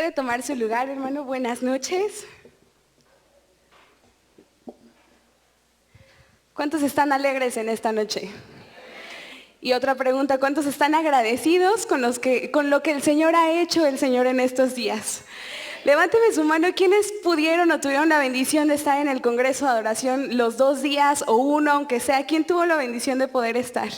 Puede tomar su lugar, hermano. Buenas noches. ¿Cuántos están alegres en esta noche? Y otra pregunta, ¿cuántos están agradecidos con lo que el Señor ha hecho el Señor en estos días? Levánteme su mano, ¿quiénes pudieron o tuvieron la bendición de estar en el Congreso de Adoración los 2 días o uno, aunque sea? ¿Quién tuvo la bendición de poder estar?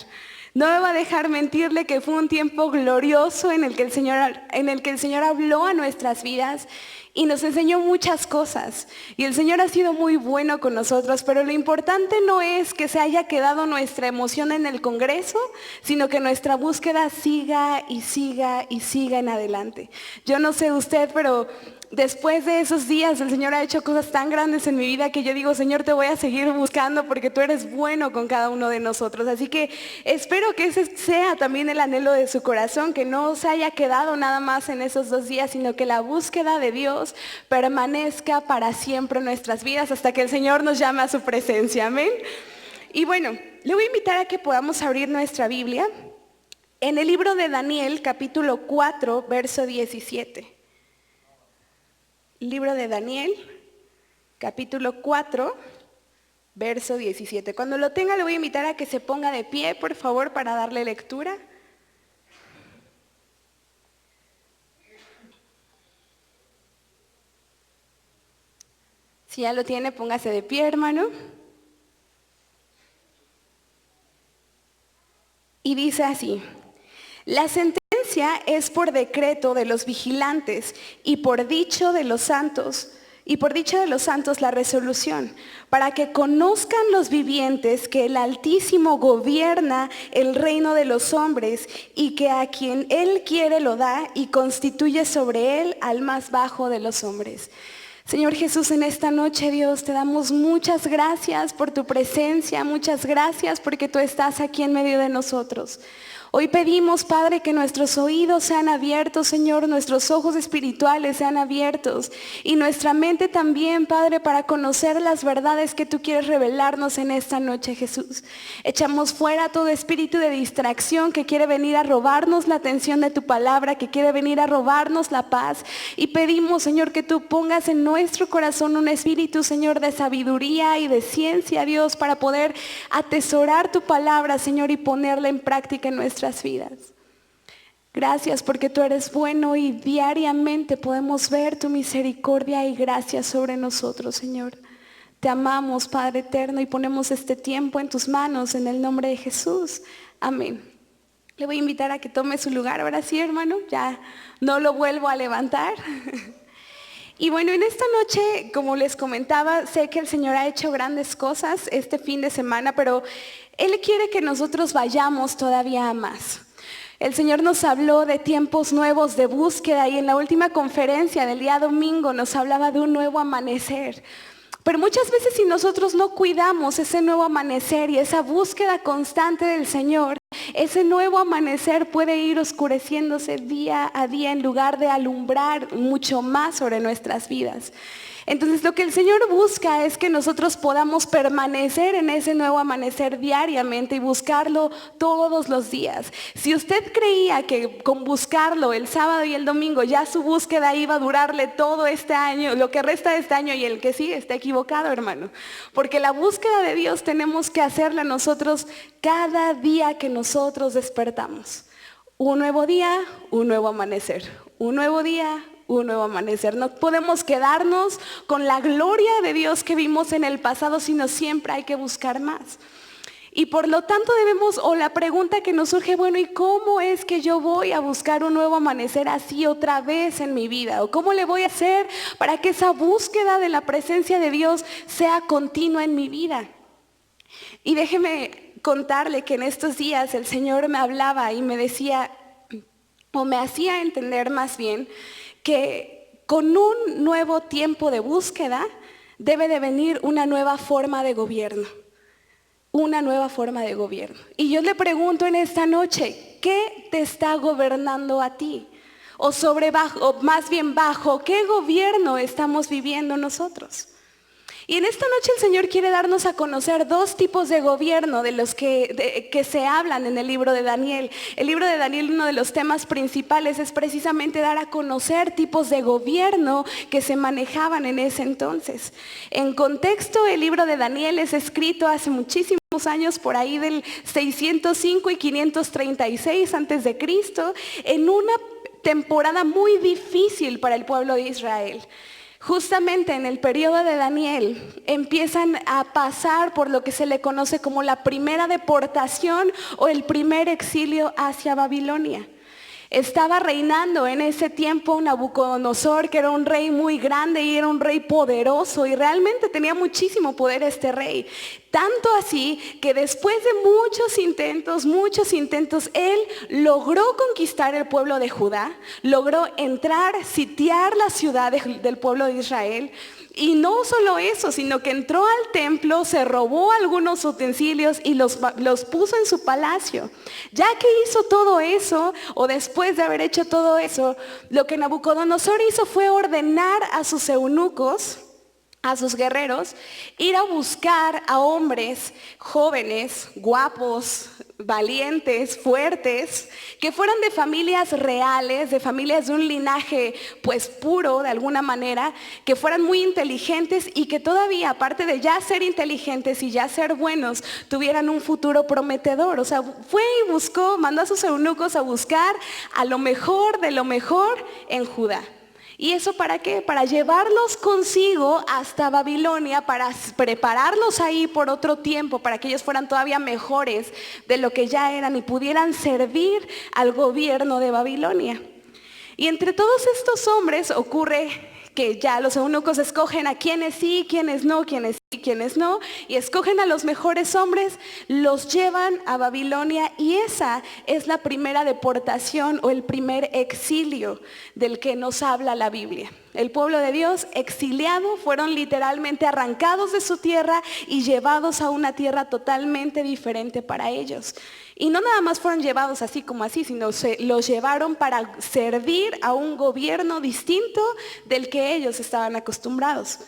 No me va a dejar mentirle que fue un tiempo glorioso en el que el Señor habló a nuestras vidas y nos enseñó muchas cosas. Y el Señor ha sido muy bueno con nosotros, pero lo importante no es que se haya quedado nuestra emoción en el Congreso, sino que nuestra búsqueda siga y siga y siga en adelante. Yo no sé usted, pero después de esos días el Señor ha hecho cosas tan grandes en mi vida que yo digo, Señor, te voy a seguir buscando porque tú eres bueno con cada uno de nosotros. Así que espero que ese sea también el anhelo de su corazón, que no se haya quedado nada más en esos 2 días, sino que la búsqueda de Dios permanezca para siempre en nuestras vidas hasta que el Señor nos llame a su presencia. Amén. Y bueno, le voy a invitar a que podamos abrir nuestra Biblia en el libro de Daniel, capítulo 4, verso 17. Libro de Daniel, capítulo 4, verso 17. Cuando lo tenga, le voy a invitar a que se ponga de pie, por favor, para darle lectura. Si ya lo tiene, póngase de pie, hermano. Y dice así: la sentencia es por decreto de los vigilantes y por dicho de los santos la resolución, para que conozcan los vivientes que el Altísimo gobierna el reino de los hombres y que a quien Él quiere lo da y constituye sobre Él al más bajo de los hombres. Señor Jesús, en esta noche, Dios, te damos muchas gracias por tu presencia, muchas gracias porque tú estás aquí en medio de nosotros. Hoy pedimos, Padre, que nuestros oídos sean abiertos, Señor, nuestros ojos espirituales sean abiertos y nuestra mente también, Padre, para conocer las verdades que tú quieres revelarnos en esta noche, Jesús. Echamos fuera todo espíritu de distracción que quiere venir a robarnos la atención de tu palabra, que quiere venir a robarnos la paz, y pedimos, Señor, que tú pongas en nuestro corazón un espíritu, Señor, de sabiduría y de ciencia, Dios, para poder atesorar tu palabra, Señor, y ponerla en práctica en nuestras vidas. Gracias porque tú eres bueno y diariamente podemos ver tu misericordia y gracia sobre nosotros, Señor. Te amamos, Padre eterno, y ponemos este tiempo en tus manos en el nombre de Jesús. Amén. Le voy a invitar a que tome su lugar. Ahora sí, hermano, ya no lo vuelvo a levantar. Y bueno, en esta noche, como les comentaba, sé que el Señor ha hecho grandes cosas este fin de semana, pero Él quiere que nosotros vayamos todavía más. El Señor nos habló de tiempos nuevos de búsqueda y en la última conferencia del día domingo nos hablaba de un nuevo amanecer. Pero muchas veces si nosotros no cuidamos ese nuevo amanecer y esa búsqueda constante del Señor, ese nuevo amanecer puede ir oscureciéndose día a día en lugar de alumbrar mucho más sobre nuestras vidas. Entonces lo que el Señor busca es que nosotros podamos permanecer en ese nuevo amanecer diariamente y buscarlo todos los días. Si usted creía que con buscarlo el sábado y el domingo ya su búsqueda iba a durarle todo este año, lo que resta de este año y el que sigue, está equivocado, hermano. Porque la búsqueda de Dios tenemos que hacerla nosotros cada día que nosotros despertamos. Un nuevo día, un nuevo amanecer. Un nuevo día, un nuevo amanecer. No podemos quedarnos con la gloria de Dios que vimos en el pasado, sino siempre hay que buscar más. Y por lo tanto debemos, o la pregunta que nos surge, bueno, ¿y cómo es que yo voy a buscar un nuevo amanecer así otra vez en mi vida? ¿O cómo le voy a hacer para que esa búsqueda de la presencia de Dios sea continua en mi vida? Y déjeme contarle que en estos días el Señor me hablaba y me decía, o me hacía entender más bien, que con un nuevo tiempo de búsqueda debe de venir una nueva forma de gobierno. Una nueva forma de gobierno. Y yo le pregunto en esta noche, ¿qué te está gobernando a ti? O más bien bajo, ¿qué gobierno estamos viviendo nosotros? Y en esta noche el Señor quiere darnos a conocer dos tipos de gobierno de los que se hablan en el libro de Daniel. El libro de Daniel, uno de los temas principales es precisamente dar a conocer tipos de gobierno que se manejaban en ese entonces. En contexto, el libro de Daniel es escrito hace muchísimos años, por ahí del 605 y 536 antes de Cristo, en una temporada muy difícil para el pueblo de Israel. Justamente en el periodo de Daniel empiezan a pasar por lo que se le conoce como la primera deportación o el primer exilio hacia Babilonia. Estaba reinando en ese tiempo Nabucodonosor, que era un rey muy grande y era un rey poderoso, y realmente tenía muchísimo poder este rey. Tanto así que después de muchos intentos, él logró conquistar el pueblo de Judá, logró entrar, sitiar las ciudades del pueblo de Israel. Y no solo eso, sino que entró al templo, se robó algunos utensilios y los puso en su palacio. Ya que hizo todo eso, o después de haber hecho todo eso, lo que Nabucodonosor hizo fue ordenar a sus eunucos, a sus guerreros, ir a buscar a hombres jóvenes, guapos, valientes, fuertes, que fueran de familias reales, de familias de un linaje pues puro de alguna manera, que fueran muy inteligentes y que todavía, aparte de ya ser inteligentes y ya ser buenos, tuvieran un futuro prometedor. O sea, fue y buscó, mandó a sus eunucos a buscar a lo mejor de lo mejor en Judá. ¿Y eso para qué? Para llevarlos consigo hasta Babilonia, para prepararlos ahí por otro tiempo, para que ellos fueran todavía mejores de lo que ya eran y pudieran servir al gobierno de Babilonia. Y entre todos estos hombres ocurre que ya los eunucos escogen a quienes sí, quienes no, quienes sí, quienes no, y escogen a los mejores hombres, los llevan a Babilonia, y esa es la primera deportación o el primer exilio del que nos habla la Biblia. El pueblo de Dios exiliado fueron literalmente arrancados de su tierra y llevados a una tierra totalmente diferente para ellos. Y no nada más fueron llevados así como así, sino los llevaron para servir a un gobierno distinto del que ellos estaban acostumbrados.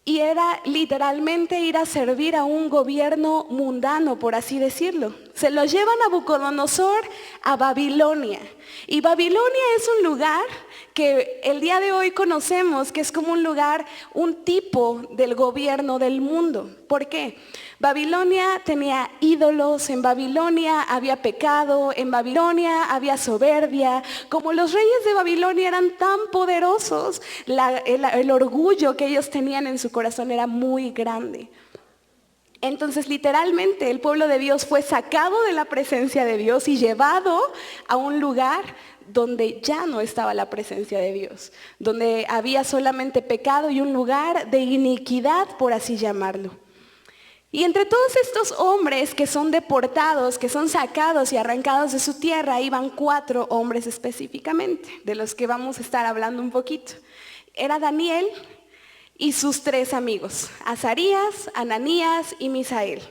Y era literalmente ir a servir a un gobierno mundano, por así decirlo. Se los lleva Nabucodonosor a Babilonia. Y Babilonia es un lugar que el día de hoy conocemos que es como un lugar, un tipo del gobierno del mundo. ¿Por qué? Babilonia tenía ídolos, en Babilonia había pecado, en Babilonia había soberbia. Como los reyes de Babilonia eran tan poderosos, el orgullo que ellos tenían en su corazón era muy grande. Entonces, literalmente, el pueblo de Dios fue sacado de la presencia de Dios y llevado a un lugar donde ya no estaba la presencia de Dios, donde había solamente pecado y un lugar de iniquidad, por así llamarlo. Y entre todos estos hombres que son deportados, que son sacados y arrancados de su tierra, iban 4 hombres específicamente, de los que vamos a estar hablando un poquito. Era Daniel y sus 3 amigos, Azarías, Ananías y Misael.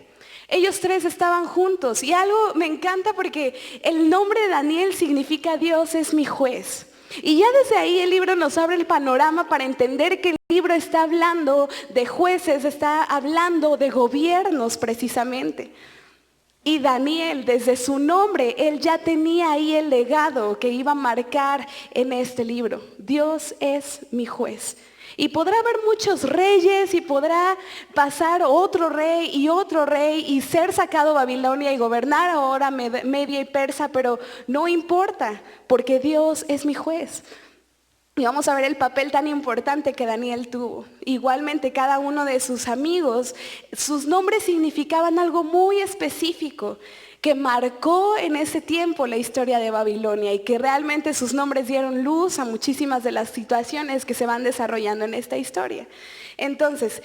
Ellos 3 estaban juntos, y algo me encanta porque el nombre de Daniel significa Dios es mi juez. Y ya desde ahí el libro nos abre el panorama para entender que el libro está hablando de jueces, está hablando de gobiernos precisamente. Y Daniel, desde su nombre, él ya tenía ahí el legado que iba a marcar en este libro. Dios es mi juez. Y podrá haber muchos reyes y podrá pasar otro rey y ser sacado a Babilonia y gobernar ahora Media y Persa, pero no importa, porque Dios es mi juez. Y vamos a ver el papel tan importante que Daniel tuvo. Igualmente, cada uno de sus amigos, sus nombres significaban algo muy específico que marcó en ese tiempo la historia de Babilonia, y que realmente sus nombres dieron luz a muchísimas de las situaciones que se van desarrollando en esta historia. Entonces,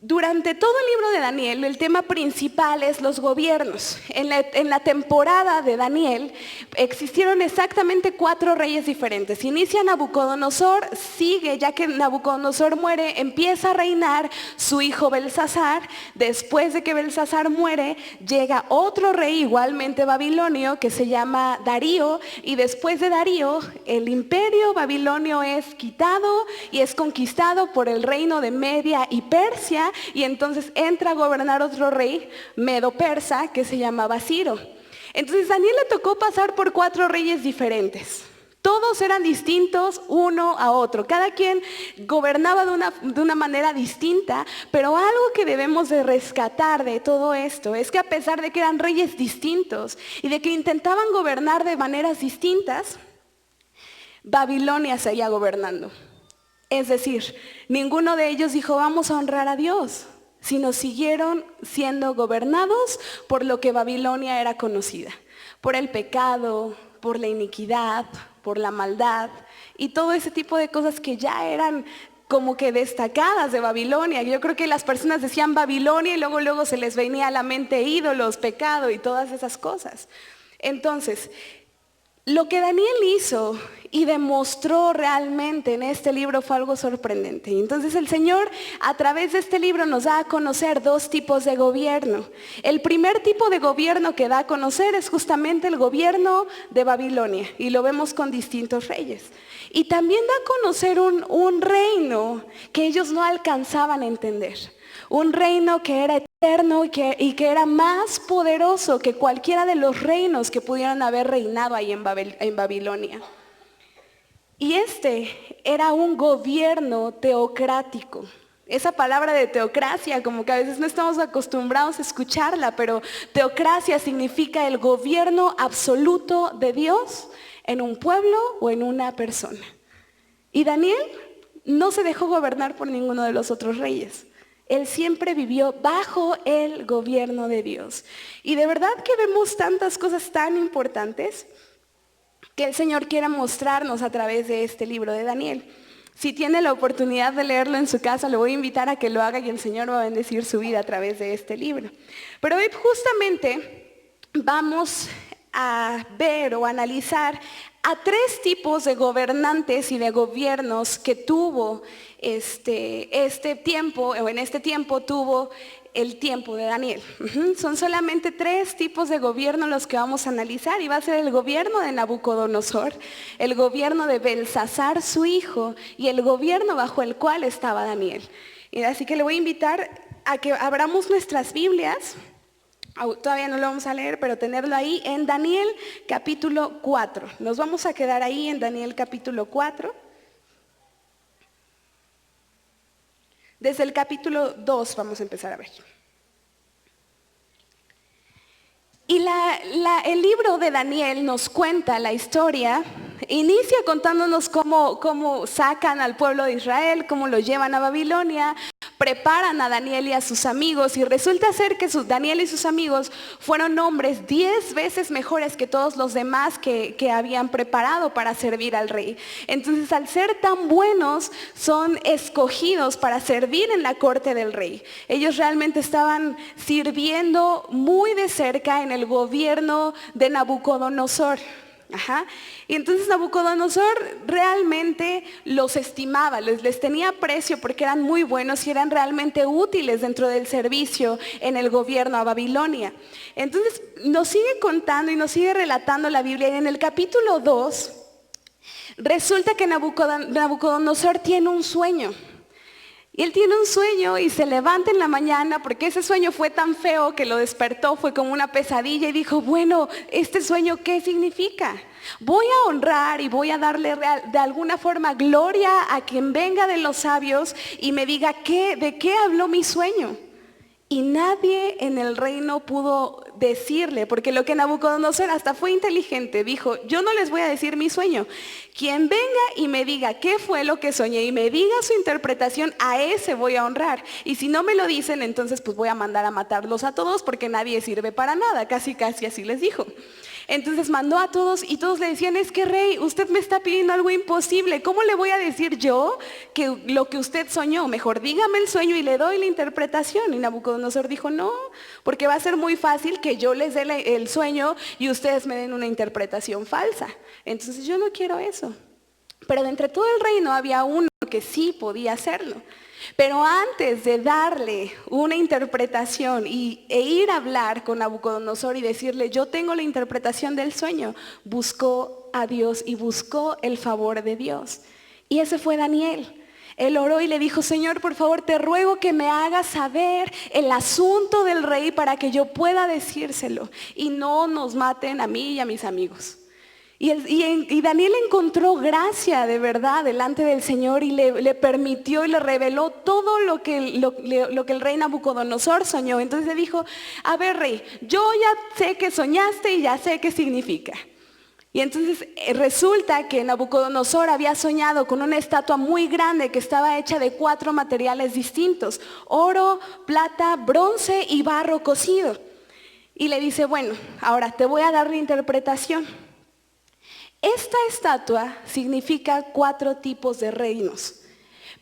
Durante todo el libro de Daniel, el tema principal es los gobiernos. En la temporada de Daniel existieron exactamente 4 reyes diferentes. Inicia Nabucodonosor, sigue, ya que Nabucodonosor muere, empieza a reinar su hijo Belsasar. Después de que Belsasar muere, llega otro rey igualmente babilonio que se llama Darío. Y después de Darío, el imperio babilonio es quitado y es conquistado por el reino de Media y Persia. Y entonces entra a gobernar otro rey medo-persa que se llamaba Ciro. Entonces a Daniel le tocó pasar por 4 reyes diferentes. Todos eran distintos uno a otro. Cada quien gobernaba de una manera distinta. Pero algo que debemos de rescatar de todo esto es que a pesar de que eran reyes distintos y de que intentaban gobernar de maneras distintas, Babilonia seguía gobernando. Es decir, ninguno de ellos dijo vamos a honrar a Dios, sino siguieron siendo gobernados por lo que Babilonia era conocida, por el pecado, por la iniquidad, por la maldad y todo ese tipo de cosas que ya eran como que destacadas de Babilonia. Yo creo que las personas decían Babilonia y luego se les venía a la mente ídolos, pecado y todas esas cosas. Entonces, lo que Daniel hizo y demostró realmente en este libro fue algo sorprendente. Entonces el Señor a través de este libro nos da a conocer 2 tipos de gobierno. El primer tipo de gobierno que da a conocer es justamente el gobierno de Babilonia y lo vemos con distintos reyes. Y también da a conocer un reino que ellos no alcanzaban a entender. Un reino que era eterno y que era más poderoso que cualquiera de los reinos que pudieran haber reinado ahí en Babilonia. Y este era un gobierno teocrático. Esa palabra de teocracia, como que a veces no estamos acostumbrados a escucharla, pero teocracia significa el gobierno absoluto de Dios en un pueblo o en una persona. Y Daniel no se dejó gobernar por ninguno de los otros reyes. Él siempre vivió bajo el gobierno de Dios. Y de verdad que vemos tantas cosas tan importantes que el Señor quiere mostrarnos a través de este libro de Daniel. Si tiene la oportunidad de leerlo en su casa, lo voy a invitar a que lo haga y el Señor va a bendecir su vida a través de este libro. Pero hoy justamente vamos a ver o analizar a 3 tipos de gobernantes y de gobiernos que tuvo este tiempo, o en este tiempo tuvo el tiempo de Daniel. Son solamente 3 tipos de gobierno los que vamos a analizar y va a ser el gobierno de Nabucodonosor, el gobierno de Belsasar su hijo y el gobierno bajo el cual estaba Daniel. Y así que le voy a invitar a que abramos nuestras Biblias. Todavía no lo vamos a leer, pero tenerlo ahí en Daniel capítulo 4. Nos vamos a quedar ahí en Daniel capítulo 4. Desde el capítulo 2 vamos a empezar a ver. Y el libro de Daniel nos cuenta la historia, inicia contándonos cómo sacan al pueblo de Israel, cómo lo llevan a Babilonia, preparan a Daniel y a sus amigos y resulta ser que Daniel y sus amigos fueron hombres 10 veces mejores que todos los demás que habían preparado para servir al rey. Entonces al ser tan buenos son escogidos para servir en la corte del rey. Ellos realmente estaban sirviendo muy de cerca en el gobierno de Nabucodonosor. Y entonces Nabucodonosor realmente los estimaba, les tenía aprecio porque eran muy buenos y eran realmente útiles dentro del servicio en el gobierno a Babilonia. Entonces nos sigue contando y nos sigue relatando la Biblia y en el capítulo 2 resulta que Nabucodonosor tiene un sueño. Y él tiene un sueño y se levanta en la mañana porque ese sueño fue tan feo que lo despertó, fue como una pesadilla y dijo, bueno, ¿este sueño qué significa? Voy a honrar y voy a darle de alguna forma gloria a quien venga de los sabios y me diga de qué habló mi sueño. Y nadie en el reino pudo decirle, porque lo que Nabucodonosor hasta fue inteligente, dijo, yo no les voy a decir mi sueño. Quien venga y me diga qué fue lo que soñé y me diga su interpretación, a ese voy a honrar. Y si no me lo dicen, entonces pues voy a mandar a matarlos a todos porque nadie sirve para nada, casi así les dijo. Entonces mandó a todos y todos le decían, es que rey, usted me está pidiendo algo imposible. ¿Cómo le voy a decir yo que lo que usted soñó? Mejor dígame el sueño y le doy la interpretación. Y Nabucodonosor dijo, no, porque va a ser muy fácil que yo les dé el sueño y ustedes me den una interpretación falsa. Entonces yo no quiero eso. Pero de entre todo el reino había uno que sí podía hacerlo. Pero antes de darle una interpretación e ir a hablar con Nabucodonosor y decirle, yo tengo la interpretación del sueño, buscó a Dios y buscó el favor de Dios. Y ese fue Daniel. Él oró y le dijo, Señor, por favor, te ruego que me hagas saber el asunto del rey para que yo pueda decírselo y no nos maten a mí y a mis amigos. Y Daniel encontró gracia de verdad delante del Señor y le permitió y le reveló todo lo que el rey Nabucodonosor soñó. Entonces le dijo, a ver rey, yo ya sé que soñaste y ya sé qué significa. Y entonces resulta que Nabucodonosor había soñado con una estatua muy grande que estaba hecha de 4 materiales distintos, oro, plata, bronce y barro cocido. Y le dice, bueno, ahora te voy a dar la interpretación. Esta estatua significa 4 tipos de reinos,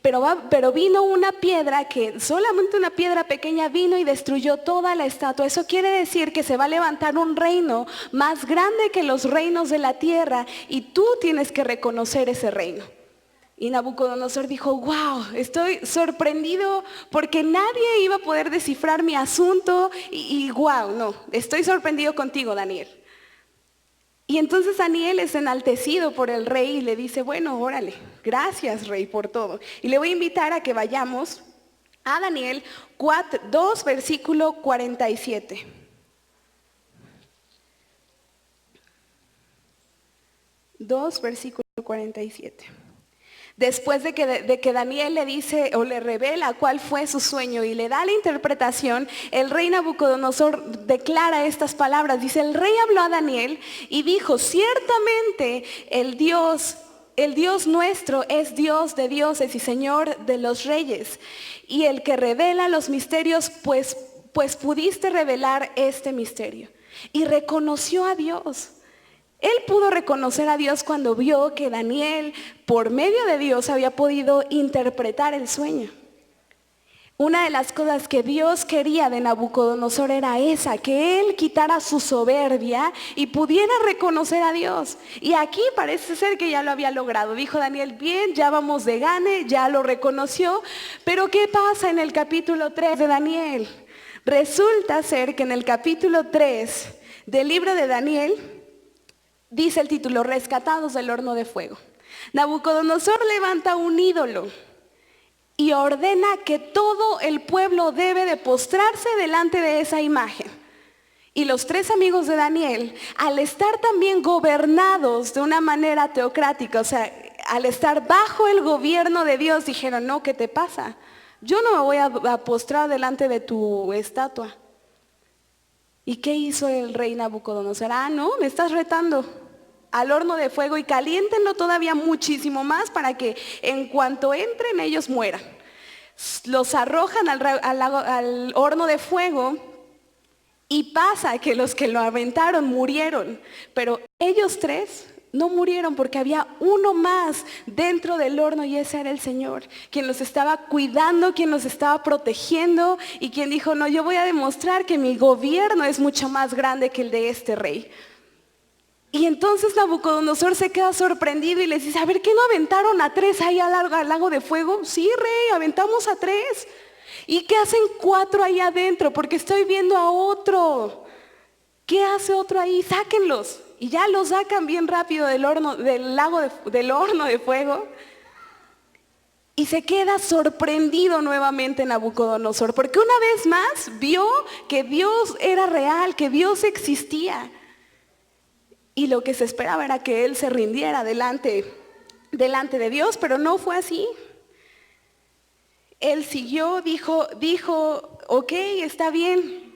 pero vino una piedra que solamente una piedra pequeña vino y destruyó toda la estatua. Eso quiere decir que se va a levantar un reino más grande que los reinos de la tierra y tú tienes que reconocer ese reino. Y Nabucodonosor dijo, wow, estoy sorprendido porque nadie iba a poder descifrar mi asunto y wow, no, estoy sorprendido contigo, Daniel. Y entonces Daniel es enaltecido por el rey y le dice, bueno, órale, gracias rey por todo. Y le voy a invitar a que vayamos a Daniel 2, versículo 47. Versículo 47. Después de que Daniel le dice o le revela cuál fue su sueño y le da la interpretación, el rey Nabucodonosor declara estas palabras. Dice, el rey habló a Daniel y dijo, ciertamente el Dios nuestro es Dios de dioses y Señor de los reyes. Y el que revela los misterios, pues pudiste revelar este misterio. Y reconoció a Dios. Él pudo reconocer a Dios cuando vio que Daniel, por medio de Dios, había podido interpretar el sueño. Una de las cosas que Dios quería de Nabucodonosor era esa, que él quitara su soberbia y pudiera reconocer a Dios. Y aquí parece ser que ya lo había logrado. Dijo Daniel, bien, ya vamos de gane, ya lo reconoció. Pero ¿qué pasa en el capítulo 3 de Daniel? Resulta ser que en el capítulo 3 del libro de Daniel, dice el título, rescatados del horno de fuego. Nabucodonosor levanta un ídolo y ordena que todo el pueblo debe de postrarse delante de esa imagen. Y los 3 amigos de Daniel, al estar también gobernados de una manera teocrática, o sea, al estar bajo el gobierno de Dios, dijeron, no, ¿qué te pasa? Yo no me voy a postrar delante de tu estatua. ¿Y qué hizo el rey Nabucodonosor? No, me estás retando al horno de fuego y caliéntenlo todavía muchísimo más para que en cuanto entren ellos mueran. Los arrojan al horno de fuego y pasa que los que lo aventaron murieron, pero ellos 3 no murieron porque había uno más dentro del horno y ese era el Señor, quien los estaba cuidando, quien los estaba protegiendo y quien dijo, no, yo voy a demostrar que mi gobierno es mucho más grande que el de este rey. Y entonces Nabucodonosor se queda sorprendido y les dice, a ver, ¿qué no aventaron a 3 ahí al lago de fuego? Sí, rey, aventamos a 3. ¿Y qué hacen 4 ahí adentro? Porque estoy viendo a otro. ¿Qué hace otro ahí? Sáquenlos. Y ya los sacan bien rápido del horno de fuego. Y se queda sorprendido nuevamente Nabucodonosor, porque una vez más vio que Dios era real, que Dios existía. Y lo que se esperaba era que él se rindiera delante de Dios, pero no fue así. Él siguió, dijo, ok, está bien.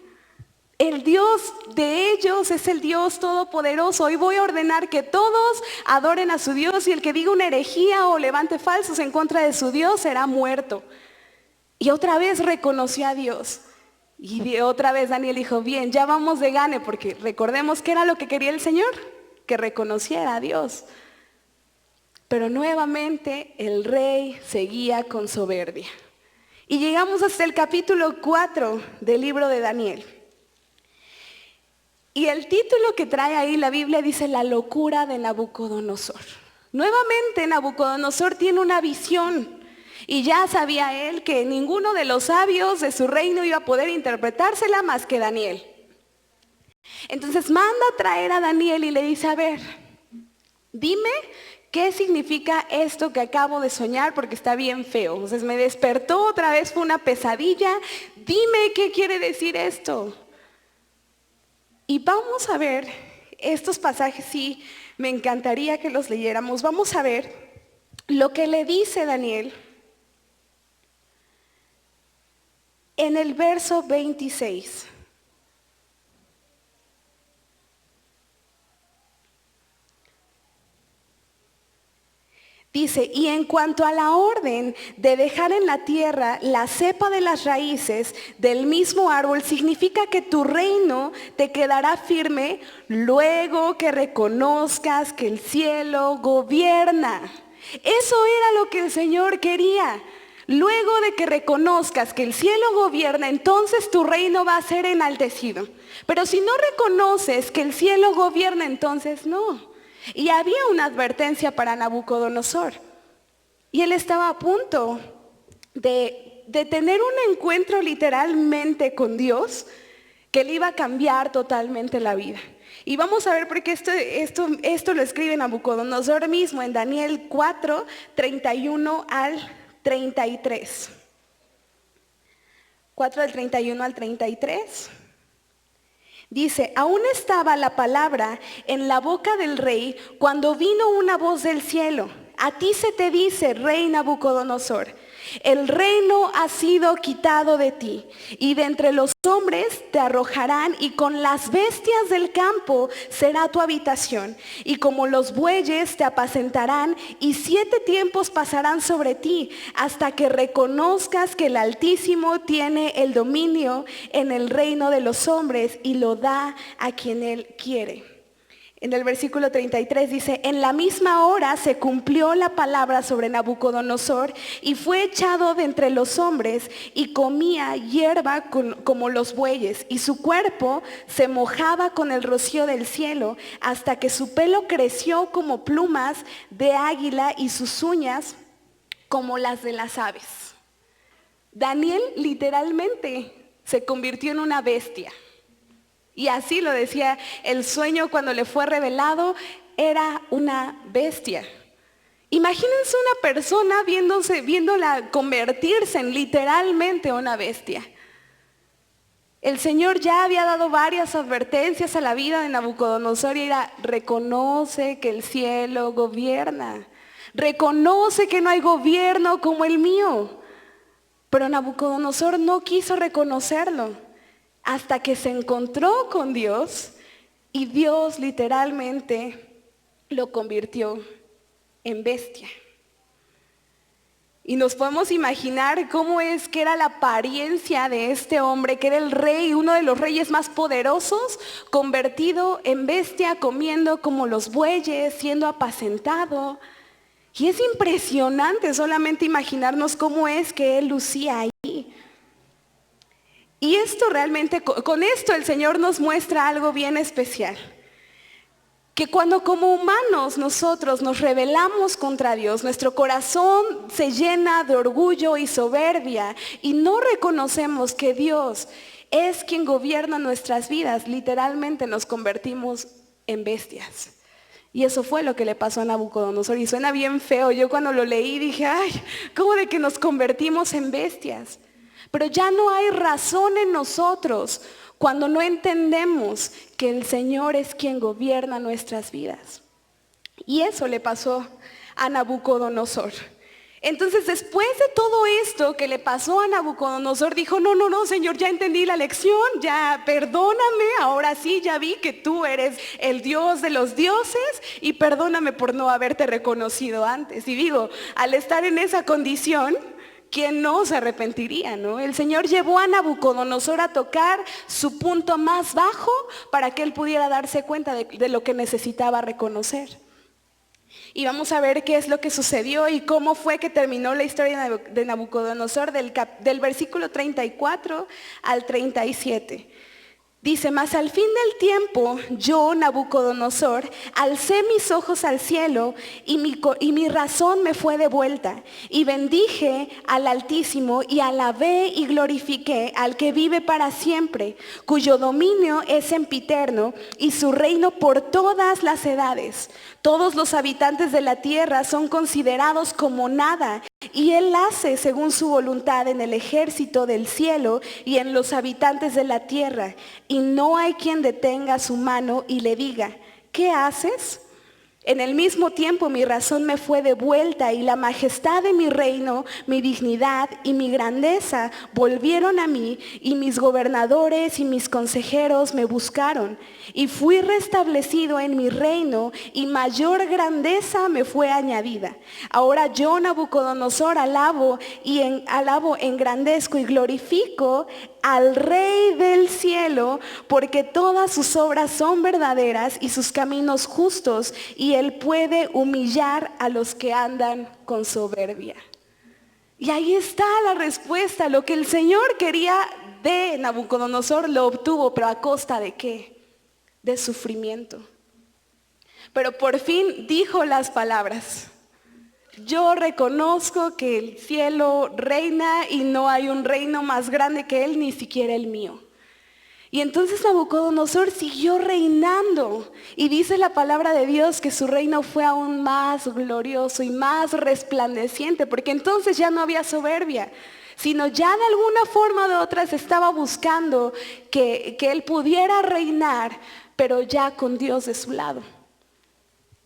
El Dios de ellos es el Dios todopoderoso. Hoy voy a ordenar que todos adoren a su Dios y el que diga una herejía o levante falsos en contra de su Dios será muerto. Y otra vez reconoció a Dios. Y otra vez Daniel dijo, bien, ya vamos de gane, porque recordemos que era lo que quería el Señor, que reconociera a Dios. Pero nuevamente el rey seguía con soberbia. Y llegamos hasta el capítulo 4 del libro de Daniel. Y el título que trae ahí la Biblia dice la locura de Nabucodonosor. Nuevamente Nabucodonosor tiene una visión y ya sabía él que ninguno de los sabios de su reino iba a poder interpretársela más que Daniel. Entonces manda a traer a Daniel y le dice, a ver, dime qué significa esto que acabo de soñar porque está bien feo. Entonces me despertó otra vez, fue una pesadilla, dime qué quiere decir esto. Y vamos a ver, estos pasajes sí, me encantaría que los leyéramos. Vamos a ver lo que le dice Daniel en el verso 26. Dice, y en cuanto a la orden de dejar en la tierra la cepa de las raíces del mismo árbol, significa que tu reino te quedará firme luego que reconozcas que el cielo gobierna. Eso era lo que el Señor quería. Luego de que reconozcas que el cielo gobierna, entonces tu reino va a ser enaltecido. Pero si no reconoces que el cielo gobierna, entonces no. Y había una advertencia para Nabucodonosor. Y él estaba a punto de tener un encuentro literalmente con Dios que le iba a cambiar totalmente la vida. Y vamos a ver por qué esto lo escribe Nabucodonosor mismo en Daniel 4, 31 al 33. 4 del 31 al 33. Dice, aún estaba la palabra en la boca del rey cuando vino una voz del cielo. A ti se te dice, rey Nabucodonosor, el reino ha sido quitado de ti y de entre los hombres te arrojarán y con las bestias del campo será tu habitación y como los bueyes te apacentarán y 7 tiempos pasarán sobre ti hasta que reconozcas que el Altísimo tiene el dominio en el reino de los hombres y lo da a quien él quiere. En el versículo 33 dice, en la misma hora se cumplió la palabra sobre Nabucodonosor y fue echado de entre los hombres y comía hierba como los bueyes y su cuerpo se mojaba con el rocío del cielo hasta que su pelo creció como plumas de águila y sus uñas como las de las aves. Daniel literalmente se convirtió en una bestia. Y así lo decía el sueño cuando le fue revelado, era una bestia. Imagínense una persona viéndola convertirse en literalmente una bestia. El Señor ya había dado varias advertencias a la vida de Nabucodonosor y era, reconoce que el cielo gobierna. Reconoce que no hay gobierno como el mío. Pero Nabucodonosor no quiso reconocerlo. Hasta que se encontró con Dios y Dios literalmente lo convirtió en bestia. Y nos podemos imaginar cómo es que era la apariencia de este hombre, que era el rey, uno de los reyes más poderosos, convertido en bestia, comiendo como los bueyes, siendo apacentado. Y es impresionante solamente imaginarnos cómo es que él lucía ahí. Y esto realmente, con esto el Señor nos muestra algo bien especial. Que cuando como humanos nosotros nos rebelamos contra Dios, nuestro corazón se llena de orgullo y soberbia y no reconocemos que Dios es quien gobierna nuestras vidas, literalmente nos convertimos en bestias. Y eso fue lo que le pasó a Nabucodonosor y suena bien feo. Yo cuando lo leí dije, ay, ¿cómo de que nos convertimos en bestias? Pero ya no hay razón en nosotros cuando no entendemos que el Señor es quien gobierna nuestras vidas. Y eso le pasó a Nabucodonosor. Entonces, después de todo esto que le pasó a Nabucodonosor, dijo, no, Señor, ya entendí la lección, ya perdóname, ahora sí, ya vi que tú eres el Dios de los dioses y perdóname por no haberte reconocido antes. Y digo, al estar en esa condición, ¿quién no se arrepentiría, no? El Señor llevó a Nabucodonosor a tocar su punto más bajo para que él pudiera darse cuenta de lo que necesitaba reconocer. Y vamos a ver qué es lo que sucedió y cómo fue que terminó la historia de Nabucodonosor del versículo 34 al 37. Dice, mas al fin del tiempo, yo, Nabucodonosor, alcé mis ojos al cielo y mi razón me fue devuelta. Y bendije al Altísimo y alabé y glorifiqué al que vive para siempre, cuyo dominio es sempiterno y su reino por todas las edades. Todos los habitantes de la tierra son considerados como nada, y él hace según su voluntad en el ejército del cielo y en los habitantes de la tierra. Y no hay quien detenga su mano y le diga, ¿qué haces? En el mismo tiempo mi razón me fue devuelta y la majestad de mi reino, mi dignidad y mi grandeza volvieron a mí, y mis gobernadores y mis consejeros me buscaron. Y fui restablecido en mi reino y mayor grandeza me fue añadida. Ahora yo, Nabucodonosor, alabo, engrandezco y glorifico al Rey del cielo, porque todas sus obras son verdaderas y sus caminos justos, y él puede humillar a los que andan con soberbia. Y ahí está la respuesta. Lo que el Señor quería de Nabucodonosor lo obtuvo, pero ¿a costa de qué? De sufrimiento. Pero por fin dijo las palabras: yo reconozco que el cielo reina y no hay un reino más grande que él, ni siquiera el mío. Y entonces Nabucodonosor siguió reinando, y dice la palabra de Dios que su reino fue aún más glorioso y más resplandeciente, porque entonces ya no había soberbia, sino ya de alguna forma o de otra se estaba buscando que él pudiera reinar, pero ya con Dios de su lado.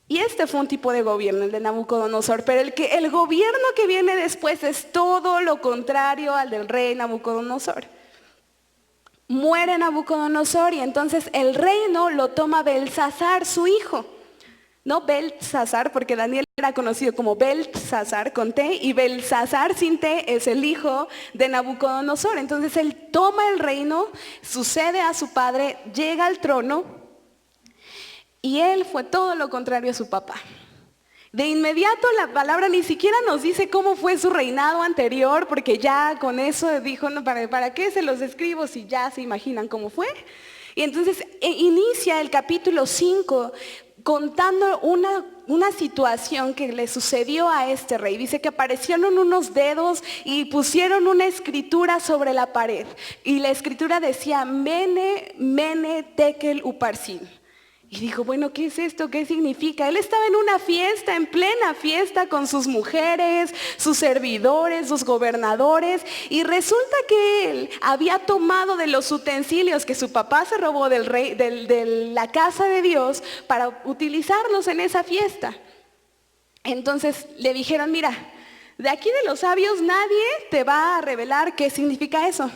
Y este fue un tipo de gobierno, el de Nabucodonosor, pero el gobierno que viene después es todo lo contrario al del rey Nabucodonosor. Muere Nabucodonosor y entonces el reino lo toma Belsasar, su hijo. No Belsasar, porque Daniel era conocido como Belsasar con T, y Belsasar sin T es el hijo de Nabucodonosor. Entonces él toma el reino, sucede a su padre, llega al trono, y él fue todo lo contrario a su papá. De inmediato la palabra ni siquiera nos dice cómo fue su reinado anterior, porque ya con eso dijo, no, ¿para qué se los escribo si ya se imaginan cómo fue? Y entonces inicia el capítulo 5 contando una situación que le sucedió a este rey. Dice que aparecieron unos dedos y pusieron una escritura sobre la pared. Y la escritura decía, Mene, Mene, Tekel, Uparsin. Y dijo, bueno, ¿qué es esto? ¿Qué significa? Él estaba en una fiesta, en plena fiesta, con sus mujeres, sus servidores, sus gobernadores, y resulta que él había tomado de los utensilios que su papá se robó del rey, de la casa de Dios, para utilizarlos en esa fiesta. Entonces le dijeron, mira, de aquí de los sabios nadie te va a revelar qué significa eso.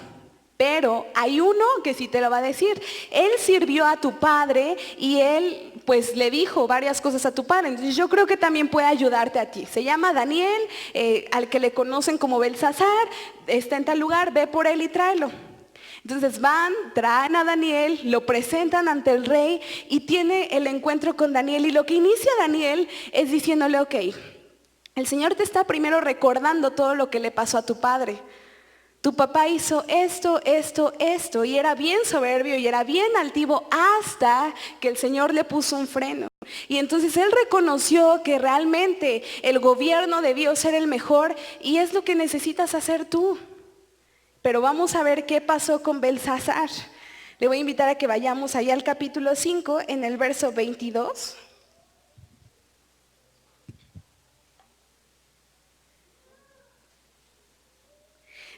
Pero hay uno que sí te lo va a decir. Él sirvió a tu padre y él pues le dijo varias cosas a tu padre. Entonces yo creo que también puede ayudarte a ti. Se llama Daniel, al que le conocen como Belsasar. Está en tal lugar, ve por él y tráelo. Entonces van, traen a Daniel, lo presentan ante el rey y tiene el encuentro con Daniel. Y lo que inicia Daniel es diciéndole, ok, el Señor te está primero recordando todo lo que le pasó a tu padre. Tu papá hizo esto, esto, esto, y era bien soberbio y era bien altivo hasta que el Señor le puso un freno. Y entonces él reconoció que realmente el gobierno de Dios era el mejor y es lo que necesitas hacer tú. Pero vamos a ver qué pasó con Belsasar. Le voy a invitar a que vayamos allá al capítulo 5 en el verso 22.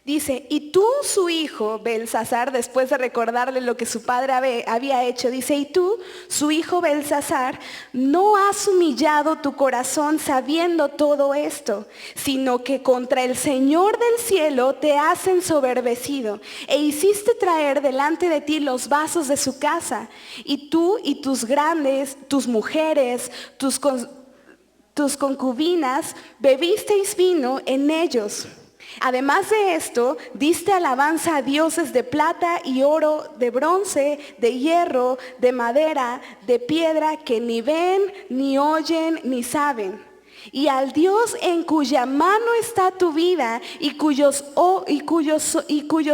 Dice, y tú, su hijo, Belsasar, después de recordarle lo que su padre había hecho, dice, y tú, su hijo Belsasar, no has humillado tu corazón sabiendo todo esto, sino que contra el Señor del cielo te has ensoberbecido, e hiciste traer delante de ti los vasos de su casa, y tú y tus grandes, tus mujeres, tus concubinas, bebisteis vino en ellos. Además de esto, diste alabanza a dioses de plata y oro, de bronce, de hierro, de madera, de piedra, que ni ven, ni oyen, ni saben. Y al Dios en cuya mano está tu vida y cuyos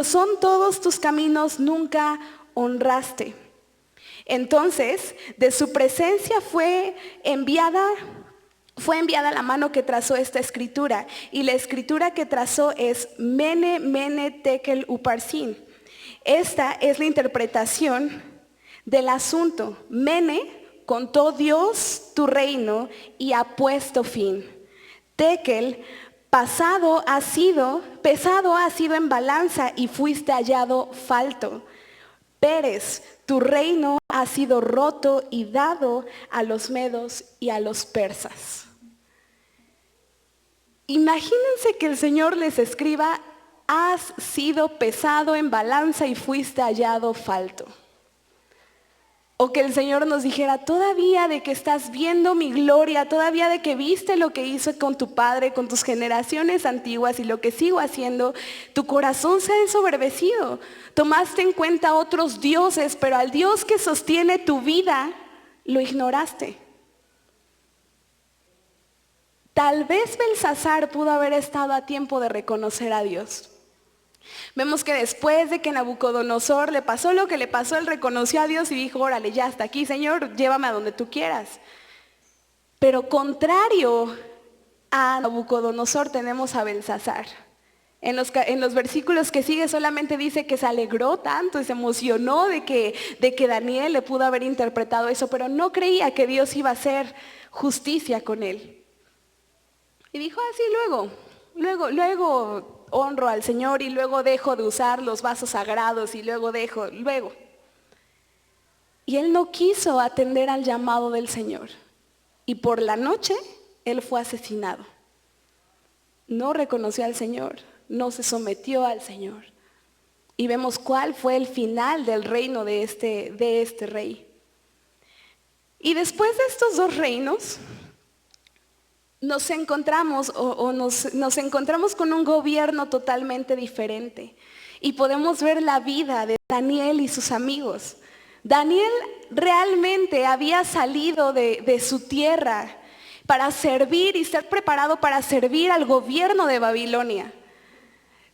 son todos tus caminos nunca honraste. Entonces, de su presencia fue enviada la mano que trazó esta escritura, y la escritura que trazó es Mene, Mene, Tekel, Uparsin. Esta es la interpretación del asunto. Mene, contó Dios tu reino y ha puesto fin. Tekel, pesado ha sido en balanza y fuiste hallado falto. Pérez, tu reino ha sido roto y dado a los medos y a los persas. Imagínense que el Señor les escriba: has sido pesado en balanza y fuiste hallado falto. O que el Señor nos dijera: todavía de que estás viendo mi gloria, todavía de que viste lo que hice con tu padre, con tus generaciones antiguas y lo que sigo haciendo, tu corazón se ha ensoberbecido. Tomaste en cuenta otros dioses, pero al Dios que sostiene tu vida lo ignoraste. Tal vez Belsasar pudo haber estado a tiempo de reconocer a Dios. Vemos que después de que Nabucodonosor le pasó lo que le pasó, él reconoció a Dios y dijo: órale, ya hasta aquí, Señor, llévame a donde tú quieras. Pero contrario a Nabucodonosor tenemos a Belsasar. En los versículos que sigue solamente dice que se alegró tanto y se emocionó de que Daniel le pudo haber interpretado eso, pero no creía que Dios iba a hacer justicia con él. Y dijo así: luego honro al Señor y luego dejo de usar los vasos sagrados y luego. Y él no quiso atender al llamado del Señor. Y por la noche él fue asesinado. No reconoció al Señor, no se sometió al Señor. Y vemos cuál fue el final del reino de este rey. Y después de estos dos reinos, nos encontramos con un gobierno totalmente diferente y podemos ver la vida de Daniel y sus amigos. Daniel realmente había salido de su tierra para servir y ser preparado para servir al gobierno de Babilonia.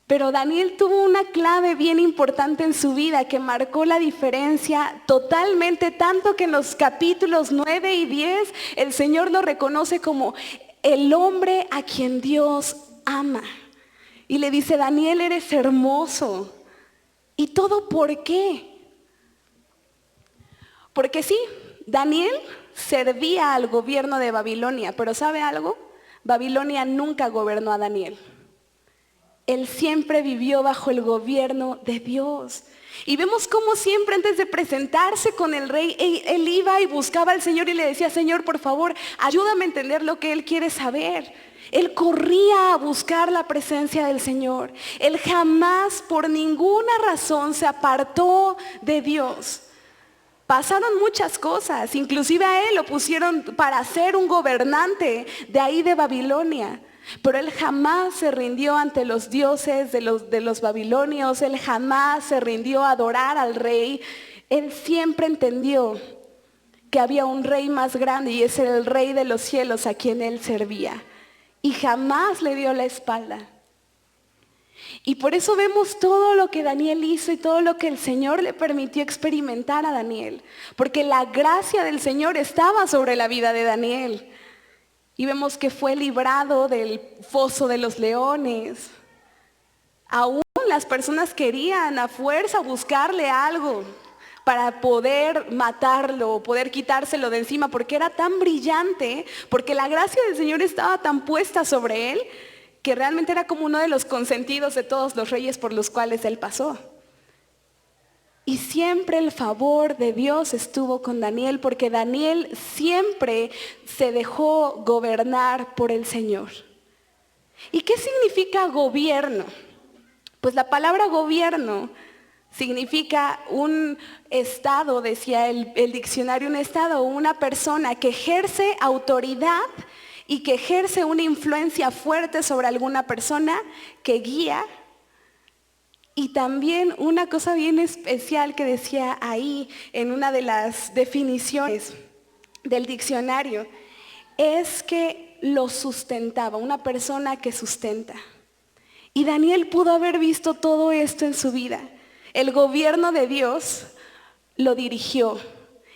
Pero Daniel tuvo una clave bien importante en su vida que marcó la diferencia totalmente, tanto que en los capítulos 9 y 10 el Señor lo reconoce como el hombre a quien Dios ama. Y le dice: Daniel, eres hermoso. ¿Y todo por qué? Porque sí, Daniel servía al gobierno de Babilonia, pero ¿sabe algo? Babilonia nunca gobernó a Daniel. Él siempre vivió bajo el gobierno de Dios. Y vemos cómo siempre antes de presentarse con el rey, él iba y buscaba al Señor y le decía: Señor, por favor, ayúdame a entender lo que Él quiere saber. Él corría a buscar la presencia del Señor. Él jamás por ninguna razón se apartó de Dios. Pasaron muchas cosas, inclusive a él lo pusieron para ser un gobernante de ahí de Babilonia. Pero él jamás se rindió ante los dioses de los babilonios, él jamás se rindió a adorar al rey. Él siempre entendió que había un rey más grande y ese era el rey de los cielos a quien él servía. Y jamás le dio la espalda. Y por eso vemos todo lo que Daniel hizo y todo lo que el Señor le permitió experimentar a Daniel. Porque la gracia del Señor estaba sobre la vida de Daniel. Y vemos que fue librado del foso de los leones. Aún las personas querían a fuerza buscarle algo para poder matarlo, poder quitárselo de encima, porque era tan brillante, porque la gracia del Señor estaba tan puesta sobre él, que realmente era como uno de los consentidos de todos los reyes por los cuales él pasó. Y siempre el favor de Dios estuvo con Daniel, porque Daniel siempre se dejó gobernar por el Señor. ¿Y qué significa gobierno? Pues la palabra gobierno significa un estado, decía el diccionario, un estado o una persona que ejerce autoridad y que ejerce una influencia fuerte sobre alguna persona, que guía. Y también una cosa bien especial que decía ahí en una de las definiciones del diccionario, es que lo sustentaba, una persona que sustenta. Y Daniel pudo haber visto todo esto en su vida. El gobierno de Dios lo dirigió,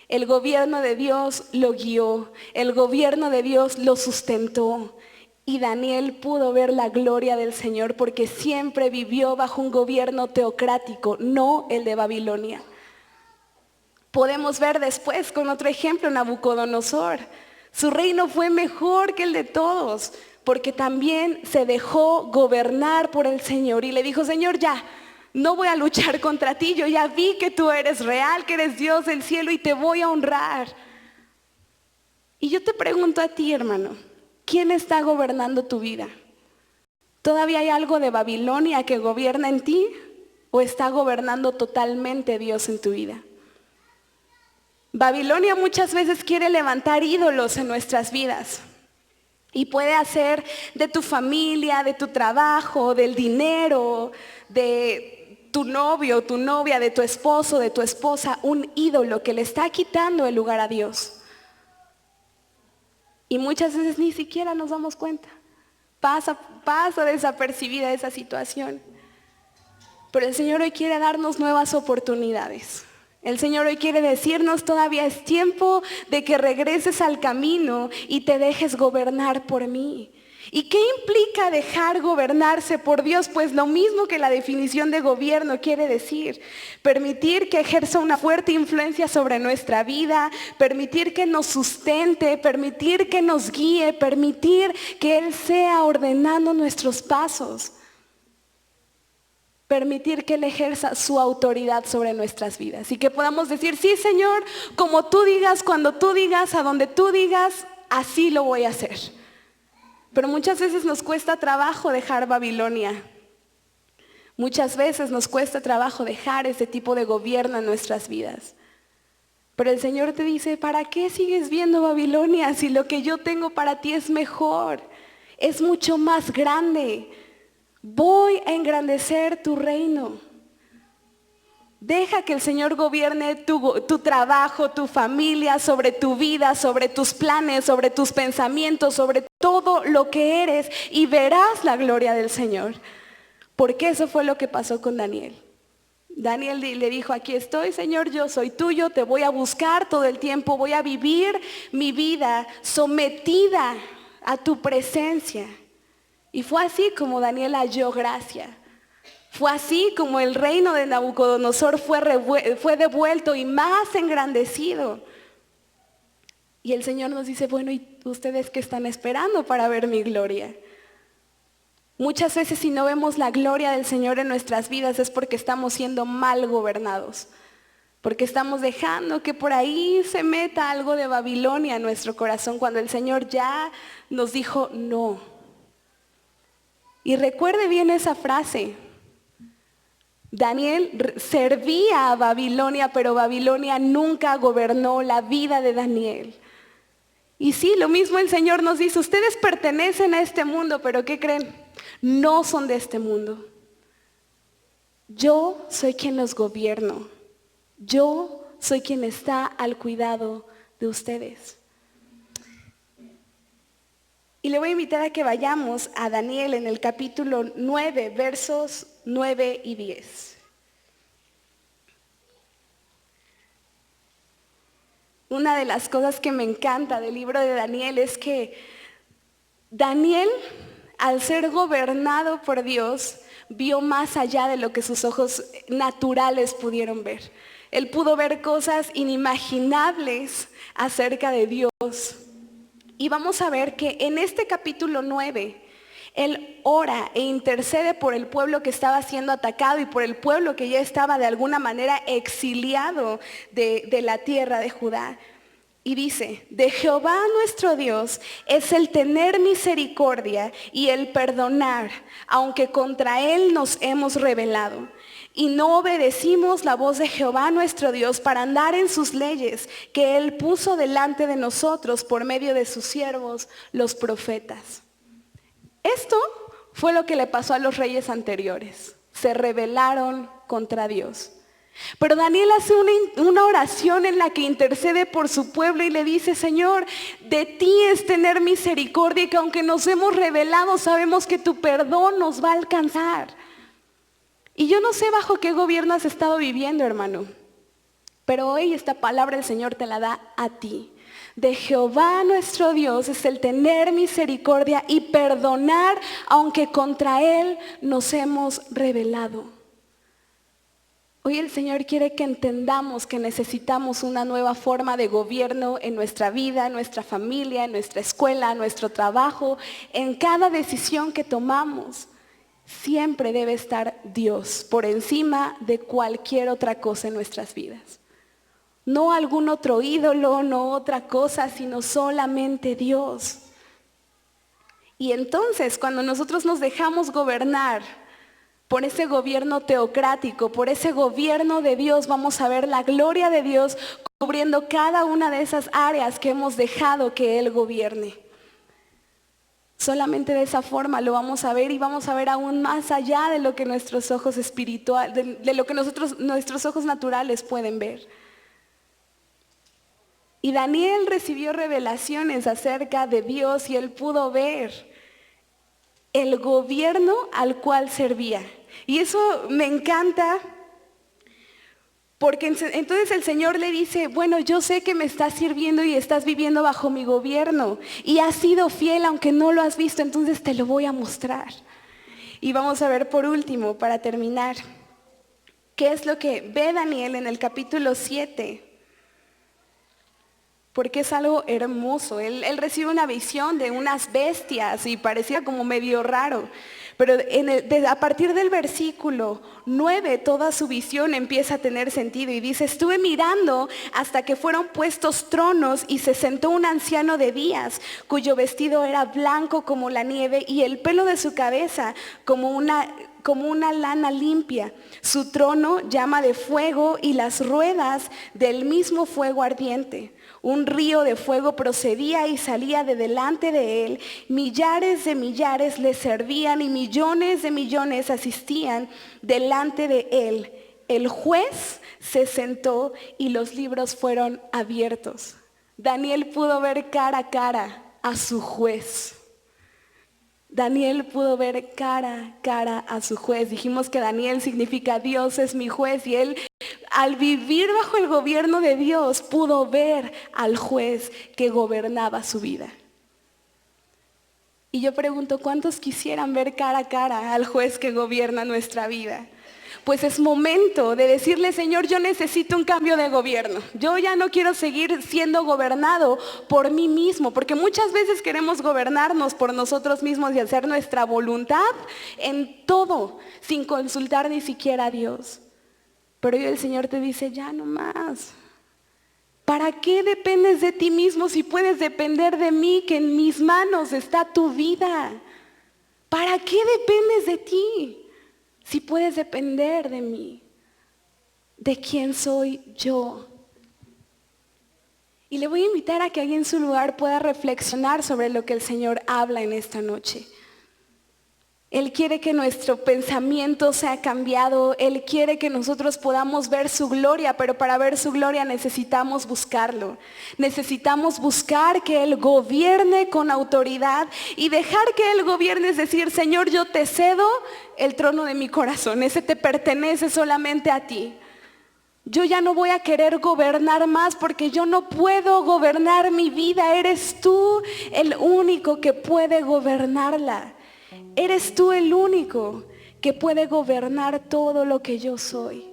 el gobierno de Dios lo guió, el gobierno de Dios lo sustentó. Y Daniel pudo ver la gloria del Señor porque siempre vivió bajo un gobierno teocrático, no el de Babilonia. Podemos ver después con otro ejemplo, Nabucodonosor. Su reino fue mejor que el de todos, porque también se dejó gobernar por el Señor y le dijo: Señor, ya, no voy a luchar contra ti, yo ya vi que tú eres real, que eres Dios del cielo y te voy a honrar. Y yo te pregunto a ti, hermano, ¿quién está gobernando tu vida? ¿Todavía hay algo de Babilonia que gobierna en ti? ¿O está gobernando totalmente Dios en tu vida? Babilonia muchas veces quiere levantar ídolos en nuestras vidas. Y puede hacer de tu familia, de tu trabajo, del dinero, de tu novio, tu novia, de tu esposo, de tu esposa, un ídolo que le está quitando el lugar a Dios. Y muchas veces ni siquiera nos damos cuenta. Pasa desapercibida esa situación. Pero el Señor hoy quiere darnos nuevas oportunidades. El Señor hoy quiere decirnos: todavía es tiempo de que regreses al camino y te dejes gobernar por mí. ¿Y qué implica dejar gobernarse por Dios? Pues lo mismo que la definición de gobierno quiere decir. Permitir que ejerza una fuerte influencia sobre nuestra vida, permitir que nos sustente, permitir que nos guíe, permitir que Él sea ordenando nuestros pasos. Permitir que Él ejerza su autoridad sobre nuestras vidas y que podamos decir: sí, Señor, como tú digas, cuando tú digas, a donde tú digas, así lo voy a hacer. Pero muchas veces nos cuesta trabajo dejar Babilonia. Muchas veces nos cuesta trabajo dejar ese tipo de gobierno en nuestras vidas. Pero el Señor te dice: ¿para qué sigues viendo Babilonia si lo que yo tengo para ti es mejor? Es mucho más grande. Voy a engrandecer tu reino. Deja que el Señor gobierne tu trabajo, tu familia, sobre tu vida, sobre tus planes, sobre tus pensamientos, sobre todo lo que eres, y verás la gloria del Señor. Porque eso fue lo que pasó con Daniel. Daniel le dijo: aquí estoy, Señor, yo soy tuyo, te voy a buscar todo el tiempo, voy a vivir mi vida sometida a tu presencia. Y fue así como Daniel halló gracia. Fue así como el reino de Nabucodonosor fue devuelto y más engrandecido. Y el Señor nos dice: bueno, ¿y ustedes qué están esperando para ver mi gloria? Muchas veces, si no vemos la gloria del Señor en nuestras vidas, es porque estamos siendo mal gobernados. Porque estamos dejando que por ahí se meta algo de Babilonia en nuestro corazón, cuando el Señor ya nos dijo no. Y recuerde bien esa frase. Daniel servía a Babilonia, pero Babilonia nunca gobernó la vida de Daniel. Y sí, lo mismo el Señor nos dice: ustedes pertenecen a este mundo, pero ¿qué creen? No son de este mundo. Yo soy quien los gobierno. Yo soy quien está al cuidado de ustedes. Y le voy a invitar a que vayamos a Daniel en el capítulo 9, versos 9 y 10. Una de las cosas que me encanta del libro de Daniel es que Daniel, al ser gobernado por Dios, vio más allá de lo que sus ojos naturales pudieron ver. Él pudo ver cosas inimaginables acerca de Dios. Y vamos a ver que en este capítulo 9, Él ora e intercede por el pueblo que estaba siendo atacado y por el pueblo que ya estaba de alguna manera exiliado de la tierra de Judá. Y dice, de Jehová nuestro Dios es el tener misericordia y el perdonar, aunque contra él nos hemos rebelado. Y no obedecimos la voz de Jehová nuestro Dios para andar en sus leyes, que él puso delante de nosotros por medio de sus siervos, los profetas. Esto fue lo que le pasó a los reyes anteriores. Se rebelaron contra Dios. Pero Daniel hace una oración en la que intercede por su pueblo y le dice, Señor, de ti es tener misericordia y que aunque nos hemos rebelado, sabemos que tu perdón nos va a alcanzar. Y yo no sé bajo qué gobierno has estado viviendo, hermano, pero hoy esta palabra el Señor te la da a ti. De Jehová nuestro Dios es el tener misericordia y perdonar, aunque contra él nos hemos rebelado. Hoy el Señor quiere que entendamos que necesitamos una nueva forma de gobierno en nuestra vida, en nuestra familia, en nuestra escuela, en nuestro trabajo, en cada decisión que tomamos. Siempre debe estar Dios por encima de cualquier otra cosa en nuestras vidas. No algún otro ídolo, no otra cosa, sino solamente Dios. Y entonces, cuando nosotros nos dejamos gobernar por ese gobierno teocrático, por ese gobierno de Dios, vamos a ver la gloria de Dios cubriendo cada una de esas áreas que hemos dejado que Él gobierne. Solamente de esa forma lo vamos a ver y vamos a ver aún más allá de lo que nuestros ojos espirituales, de lo que nuestros ojos naturales pueden ver. Y Daniel recibió revelaciones acerca de Dios y él pudo ver el gobierno al cual servía. Y eso me encanta porque entonces el Señor le dice, bueno, yo sé que me estás sirviendo y estás viviendo bajo mi gobierno y has sido fiel aunque no lo has visto, entonces te lo voy a mostrar. Y vamos a ver por último, para terminar, qué es lo que ve Daniel en el capítulo 7. Porque es algo hermoso. Él recibe una visión de unas bestias y parecía como medio raro. Pero a partir del versículo 9 toda su visión empieza a tener sentido. Y dice, estuve mirando hasta que fueron puestos tronos y se sentó un anciano de días, cuyo vestido era blanco como la nieve y el pelo de su cabeza como una lana limpia. Su trono llama de fuego y las ruedas del mismo fuego ardiente. Un río de fuego procedía y salía de delante de él. Millares de millares le servían y millones de millones asistían delante de él. El juez se sentó y los libros fueron abiertos. Daniel pudo ver cara a cara a su juez. Daniel pudo ver cara a cara a su juez. Dijimos que Daniel significa Dios es mi juez y él al vivir bajo el gobierno de Dios pudo ver al juez que gobernaba su vida. Y yo pregunto, ¿cuántos quisieran ver cara a cara al juez que gobierna nuestra vida? Pues es momento de decirle, Señor, yo necesito un cambio de gobierno. Yo ya no quiero seguir siendo gobernado por mí mismo, porque muchas veces queremos gobernarnos por nosotros mismos y hacer nuestra voluntad en todo, sin consultar ni siquiera a Dios. Pero hoy el Señor te dice, ya no más. ¿Para qué dependes de ti mismo si puedes depender de mí, que en mis manos está tu vida? ¿Para qué dependes de ti? Si puedes depender de mí, de quién soy yo. Y le voy a invitar a que ahí en su lugar pueda reflexionar sobre lo que el Señor habla en esta noche. Él quiere que nuestro pensamiento sea cambiado. Él quiere que nosotros podamos ver su gloria, pero para ver su gloria necesitamos buscarlo. Necesitamos buscar que Él gobierne con autoridad y dejar que Él gobierne, es decir, Señor, yo te cedo el trono de mi corazón. Ese te pertenece solamente a ti. Yo ya no voy a querer gobernar más porque yo no puedo gobernar mi vida. Eres tú el único que puede gobernarla. Eres tú el único que puede gobernar todo lo que yo soy.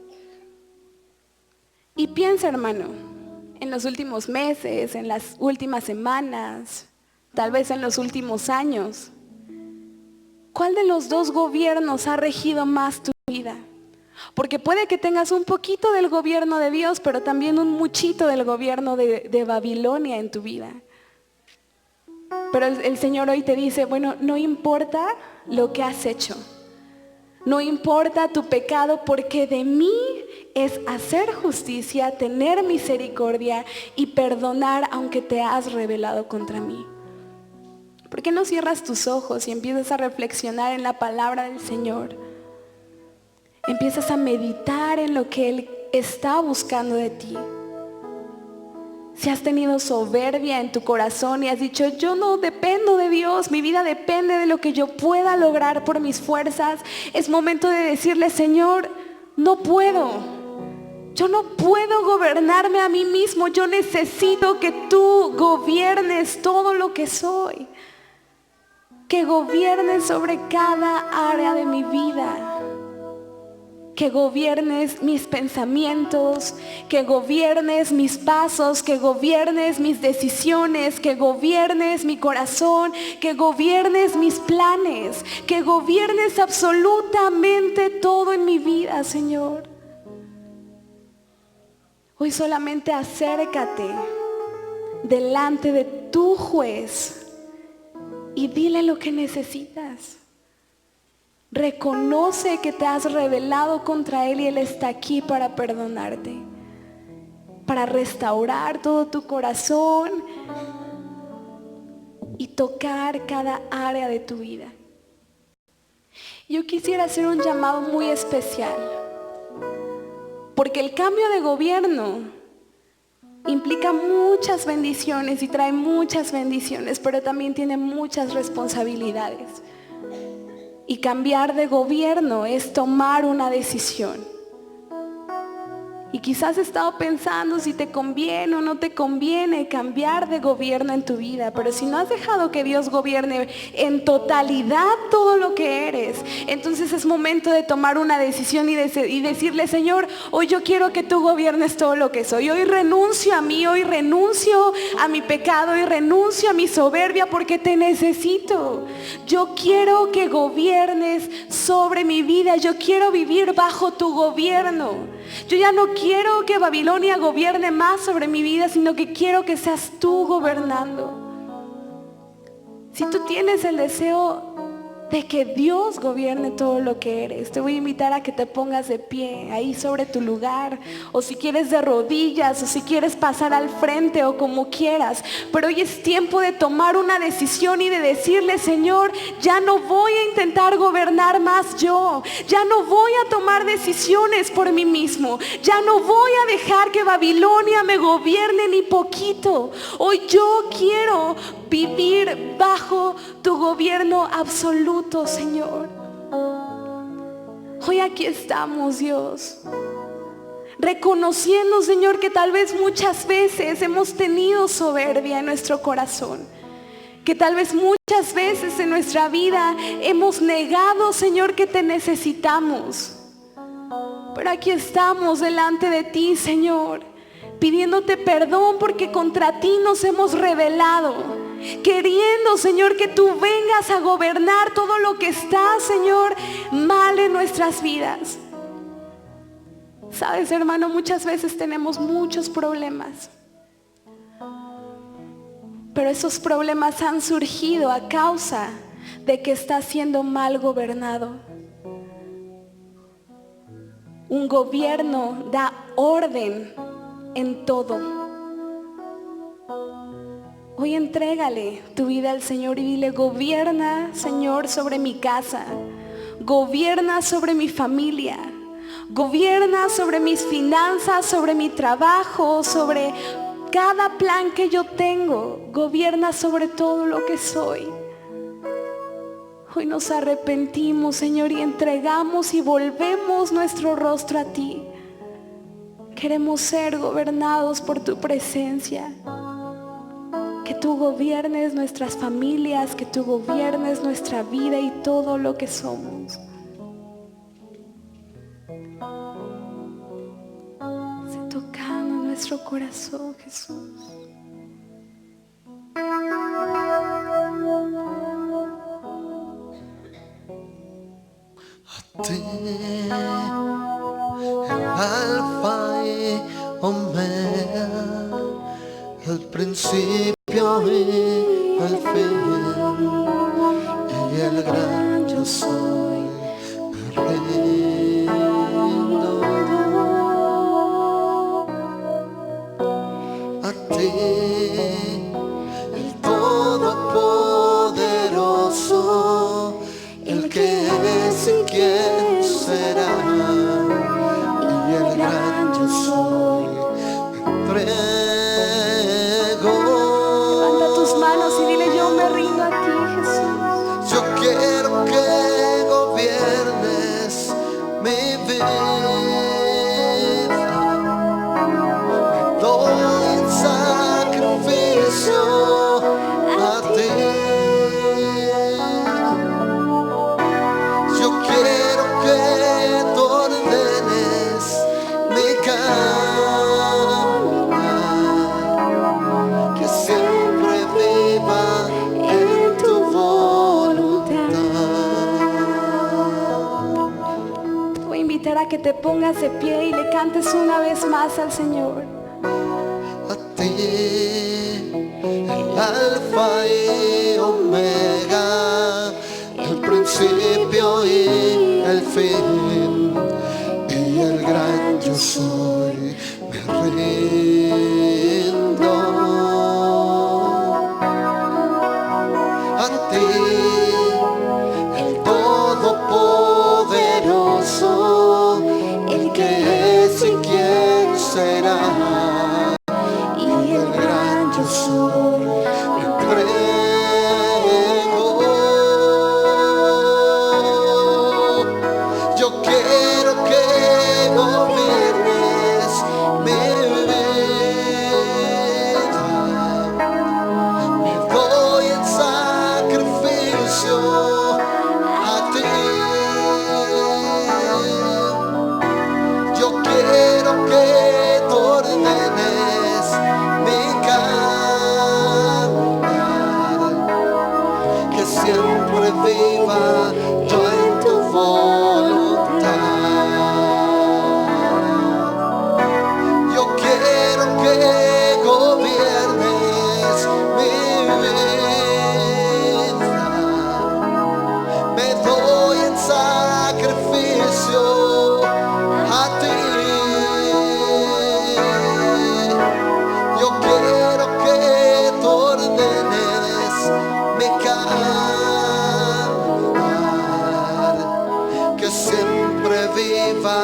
Y piensa, hermano, en los últimos meses, en las últimas semanas, tal vez en los últimos años, ¿cuál de los dos gobiernos ha regido más tu vida? Porque puede que tengas un poquito del gobierno de Dios, pero también un muchito del gobierno de Babilonia en tu vida. Pero el Señor hoy te dice, bueno, no importa lo que has hecho. No importa tu pecado, porque de mí es hacer justicia, tener misericordia y perdonar aunque te has rebelado contra mí. ¿Por qué no cierras tus ojos y empiezas a reflexionar en la palabra del Señor? Empiezas a meditar en lo que Él está buscando de ti. Si has tenido soberbia en tu corazón y has dicho, yo no dependo de Dios, mi vida depende de lo que yo pueda lograr por mis fuerzas, es momento de decirle, Señor, no puedo. Yo no puedo gobernarme a mí mismo, yo necesito que tú gobiernes todo lo que soy. Que gobiernes sobre cada área de mi vida. Que gobiernes mis pensamientos, que gobiernes mis pasos, que gobiernes mis decisiones, que gobiernes mi corazón, que gobiernes mis planes, que gobiernes absolutamente todo en mi vida, Señor. Hoy solamente acércate delante de tu juez y dile lo que necesitas. Reconoce que te has rebelado contra Él y Él está aquí para perdonarte, para restaurar todo tu corazón y tocar cada área de tu vida. Yo quisiera hacer un llamado muy especial, porque el cambio de gobierno implica muchas bendiciones y trae muchas bendiciones, pero también tiene muchas responsabilidades. Y cambiar de gobierno es tomar una decisión. Y quizás has estado pensando si te conviene o no te conviene cambiar de gobierno en tu vida. Pero si no has dejado que Dios gobierne en totalidad todo lo que eres, entonces es momento de tomar una decisión y decirle, Señor, hoy yo quiero que tú gobiernes todo lo que soy. Hoy renuncio a mí, hoy renuncio a mi pecado, hoy renuncio a mi soberbia porque te necesito. Yo quiero que gobiernes sobre mi vida. Yo quiero vivir bajo tu gobierno. Yo ya no quiero que Babilonia gobierne más sobre mi vida, sino que quiero que seas tú gobernando. Si tú tienes el deseo de que Dios gobierne todo lo que eres, te voy a invitar a que te pongas de pie ahí sobre tu lugar, o si quieres de rodillas, o si quieres pasar al frente, o como quieras. Pero hoy es tiempo de tomar una decisión y de decirle, Señor, ya no voy a intentar gobernar más yo, ya no voy a tomar decisiones por mí mismo, ya no voy a dejar que Babilonia me gobierne ni poquito. Hoy yo quiero vivir bajo tu gobierno absoluto, Señor. Hoy aquí estamos, Dios, reconociendo, Señor, que tal vez muchas veces hemos tenido soberbia en nuestro corazón, que tal vez muchas veces en nuestra vida hemos negado, Señor, que te necesitamos. Pero aquí estamos delante de ti, Señor, pidiéndote perdón porque contra ti nos hemos rebelado, queriendo, Señor, que tú vengas a gobernar todo lo que está, Señor, mal en nuestras vidas. Sabes, hermano, muchas veces tenemos muchos problemas, pero esos problemas han surgido a causa de que está siendo mal gobernado. Un gobierno da orden en todo. Hoy entrégale tu vida al Señor y dile, gobierna, Señor, sobre mi casa, gobierna sobre mi familia, gobierna sobre mis finanzas, sobre mi trabajo, sobre cada plan que yo tengo, gobierna sobre todo lo que soy. Hoy nos arrepentimos, Señor, y entregamos y volvemos nuestro rostro a ti. Queremos ser gobernados por tu presencia. Que tú gobiernes nuestras familias, que tú gobiernes nuestra vida y todo lo que somos. Se tocando nuestro corazón, Jesús. A ti Alfa y Omega, el principio y el fin, y el gran yo soy, me rindo a ti, el Todopoderoso, el que es y quién será, y el gran yo soy, me entrego. Levanta tus manos y dile: yo me rindo a ti, Jesús. Yo quiero que gobiernes mi vida, me doy en sacrificio a ti. Yo quiero que tú ordenes mi caminar, que siempre viva en tu voluntad. Te voy a invitar a que te pongas de pie y le cantes una vez más al Señor. A ti, el Alfa y Omega, el principio y el fin, y el gran yo soy, me rindo a ti, el Todopoderoso, el que es y quién será, y el gran yo soy, me entrego. Yo quiero que gobiernes mi vida, me doy en sacrificio a ti. Yo quiero que tú ordenes mi caminar, que siempre viva yo en tu voluntad. Yo quiero que gobiernes mi vida, me doy en sacrificio a ti. Yo quiero que tú ordenes mi caminar, que siempre viva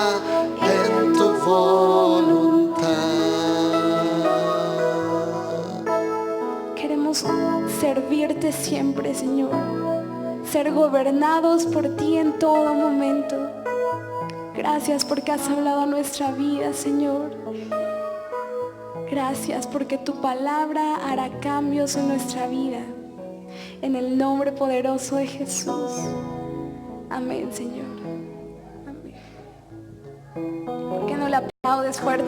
en tu voluntad. Queremos servirte siempre, Señor. Ser gobernados por ti en todo momento. Gracias porque has hablado a nuestra vida, Señor. Gracias porque tu palabra hará cambios en nuestra vida. En el nombre poderoso de Jesús. Amén, Señor. Amén. ¿Por qué no le aplaudes fuerte?